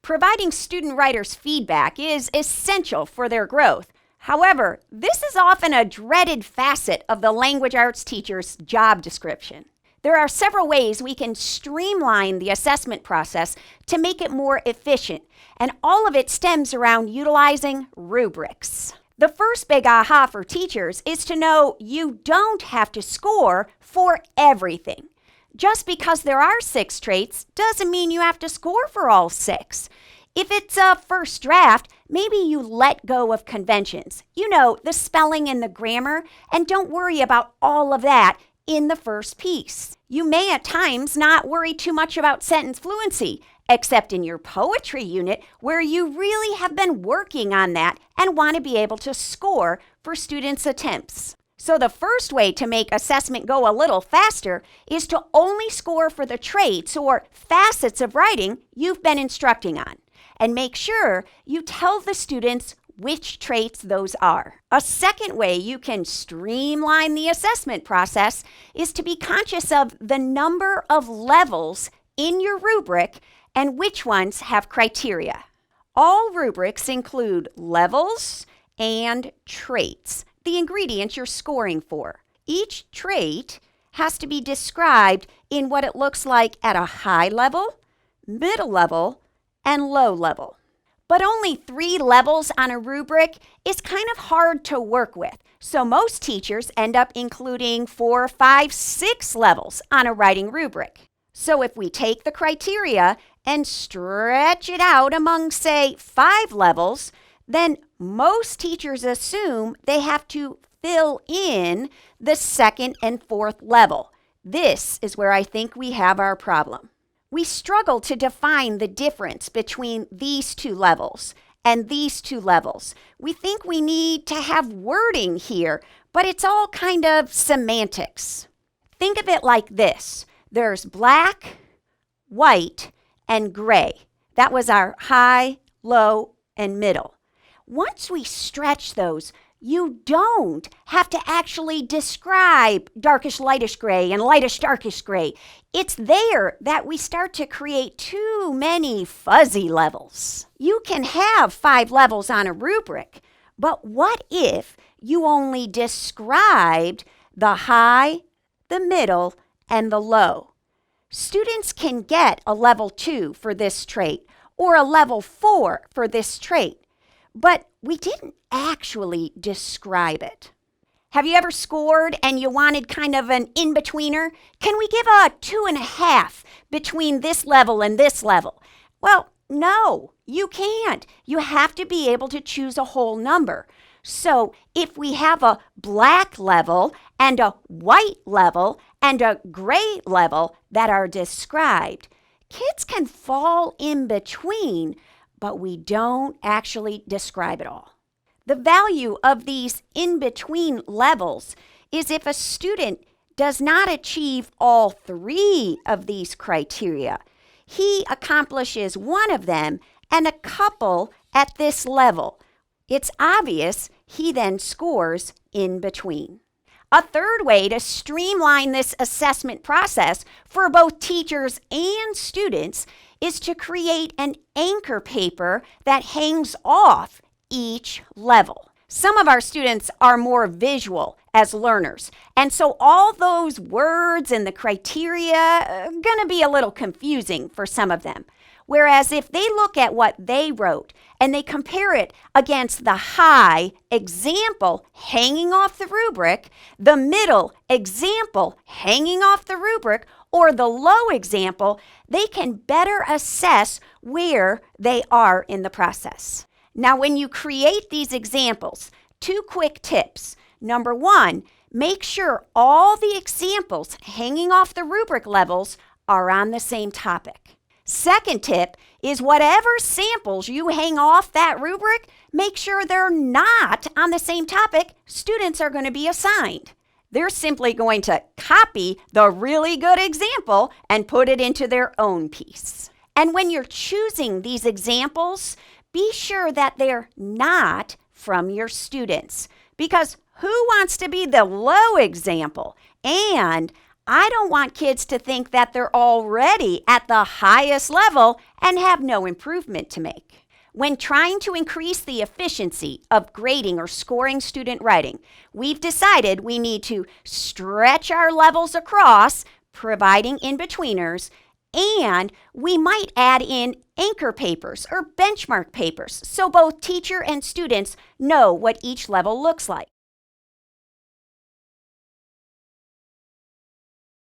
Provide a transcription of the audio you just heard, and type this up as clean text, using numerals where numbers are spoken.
Providing student writers feedback is essential for their growth. However, this is often a dreaded facet of the language arts teacher's job description. There are several ways we can streamline the assessment process to make it more efficient, and all of it stems around utilizing rubrics. The first big aha for teachers is to know you don't have to score for everything. Just because there are 6 traits doesn't mean you have to score for all 6. If it's a first draft, maybe you let go of conventions. You know, the spelling and the grammar, and don't worry about all of that in the first piece. You may at times not worry too much about sentence fluency, except in your poetry unit where you really have been working on that and want to be able to score for students' attempts. So the first way to make assessment go a little faster is to only score for the traits or facets of writing you've been instructing on, and make sure you tell the students which traits those are. A second way you can streamline the assessment process is to be conscious of the number of levels in your rubric and which ones have criteria. All rubrics include levels and traits, the ingredients you're scoring for. Each trait has to be described in what it looks like at a high level, middle level, and low level. But only 3 levels on a rubric is kind of hard to work with, so most teachers end up including 4, 5, 6 levels on a writing rubric. So if we take the criteria and stretch it out among, say, 5 levels, then most teachers assume they have to fill in the 2nd and 4th level. This is where I think we have our problem. We struggle to define the difference between these 2 levels and these 2 levels. We think we need to have wording here, but it's all kind of semantics. Think of it like this. There's black, white, and gray. That was our high, low, and middle. Once we stretch those, you don't have to actually describe darkish lightish gray and lightish darkish gray. It's there that we start to create too many fuzzy levels. You can have 5 levels on a rubric, but what if you only described the high, the middle, and the low? Students can get a level 2 for this trait or a level 4 for this trait, but we didn't actually describe it. Have you ever scored and you wanted kind of an in-betweener? Can we give a 2.5 between this level and this level? Well, no, you can't. You have to be able to choose a whole number. So if we have a black level and a white level and a gray level that are described, kids can fall in between, but we don't actually describe it all. The value of these in-between levels is if a student does not achieve all 3 of these criteria. He accomplishes one of them and a couple at this level. It's obvious he then scores in between. A third way to streamline this assessment process for both teachers and students is to create an anchor paper that hangs off each level. Some of our students are more visual as learners, and so all those words and the criteria are going to be a little confusing for some of them. Whereas if they look at what they wrote and they compare it against the high example hanging off the rubric, the middle example hanging off the rubric, or the low example, they can better assess where they are in the process. Now, when you create these examples, 2 quick tips. Number 1, make sure all the examples hanging off the rubric levels are on the same topic. Second tip is whatever samples you hang off that rubric, make sure they're not on the same topic students are going to be assigned. They're simply going to copy the really good example and put it into their own piece. And when you're choosing these examples, be sure that they're not from your students, because who wants to be the low example? And I don't want kids to think that they're already at the highest level and have no improvement to make. When trying to increase the efficiency of grading or scoring student writing, we've decided we need to stretch our levels across, providing in-betweeners, and we might add in anchor papers or benchmark papers so both teacher and students know what each level looks like.